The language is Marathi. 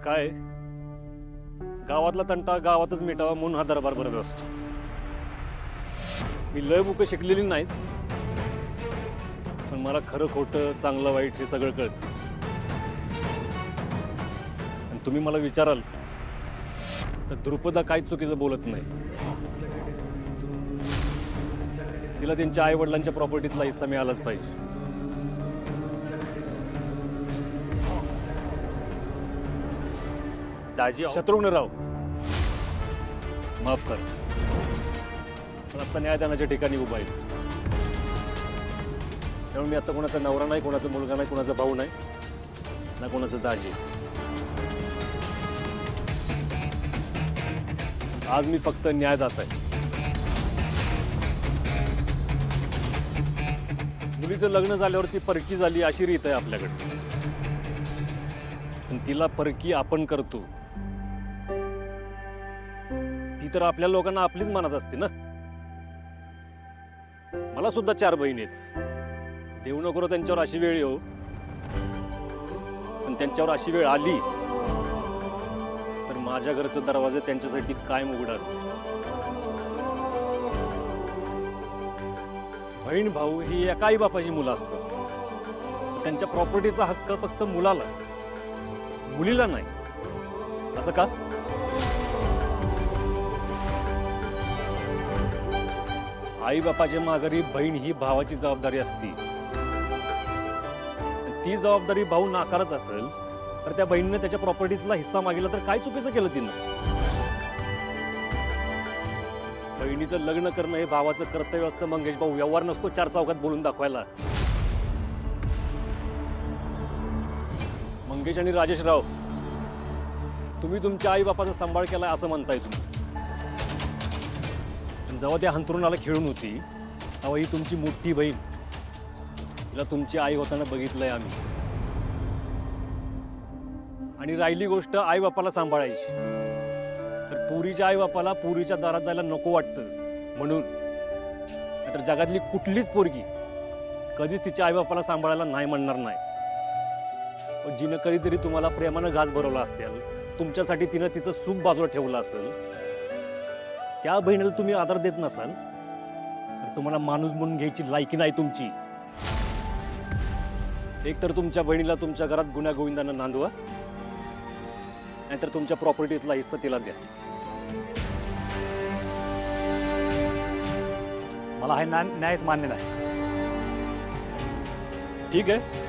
काय गावातला तंटा गावातच मिटावा म्हणून हा दरबार भरत असतो. मी लय बुकं शिकलेली नाहीत, पण मला खरं खोटं चांगलं वाईट हे सगळं कळतं. आणि तुम्ही मला विचाराल तर द्रुपदा काही चुकीचं बोलत नाही. तिला त्यांच्या आई वडिलांच्या प्रॉपर्टीतला हिस्सा मिळालाच पाहिजे. दाजी शत्रुघ्नराव, माफ कर, पण आता न्यायदानाच्या ठिकाणी उभा आहे. त्यामुळे मी आता कोणाचा नवरा नाही, कोणाचा मुलगा नाही, कोणाचा भाऊ नाही, ना कोणाचा दाजी. आज मी फक्त न्यायदाता आहे. मुलीचं लग्न झाल्यावरती परकी झाली अशी रीत आहे आपल्याकडे, पण तिला परकी आपण करतो ती तर आपल्या लोकांना आपलीच मनात असते ना. मला सुद्धा 4 बहिणी आहेत. देऊ नको त्यांच्यावर अशी वेळ येऊ, पण त्यांच्यावर अशी वेळ आली तर माझ्या घरचे दरवाजे त्यांच्यासाठी कायम उघडं असते. बहीण भाऊ ही एका आई बापाची मुलं असतात. त्यांच्या प्रॉपर्टीचा हक्क फक्त मुलाला, मुलीला नाही. असं का? आई बापाच्या माघारी बहीण ही भावाची जबाबदारी असती. ती जबाबदारी भाऊ नाकारत असेल तर त्या बहिणीने त्याच्या प्रॉपर्टीतला हिस्सा मागितला तर काय चुकीचं केलं तिनं? बहिणीचं लग्न करणं हे भावाचं कर्तव्य असतं मंगेश भाऊ. व्यवहार नसतो 4 चौकात बोलून दाखवायला. मंगेश आणि राजेशराव, तुम्ही तुमच्या आई बापाचा सांभाळ केलाय असं म्हणताय तुम्ही. जेव्हा त्या अंथरुणाला खेळून होती तेव्हा ही तुमची मोठी बहीण, तिला तुमची आई होताना बघितलंय आम्ही. आणि राहिली गोष्ट आई बापाला सांभाळायची, तर पुरीच्या आई बापाला पुरीच्या दारात जायला नको वाटतं म्हणून. नाहीतर जगातली कुठलीच पोरगी कधीच तिच्या आई बापाला सांभाळायला नाही म्हणणार नाही. पण जिनं कधीतरी तुम्हाला प्रेमानं घास भरवला असेल, तुमच्यासाठी तिनं तिचं सुख बाजूला ठेवलं असेल, त्या बहिणीला तुम्ही आदर देत नसाल तर तुम्हाला माणूस म्हणून घ्यायची लायकी नाही तुमची. एक तर तुमच्या बहिणीला तुमच्या घरात गुन्हा गोविंदानं नांदवा, नाहीतर तुमच्या प्रॉपर्टीतला हिस्सा तिला द्या. मला हे न्यायच मान्य नाही. ठीक आहे,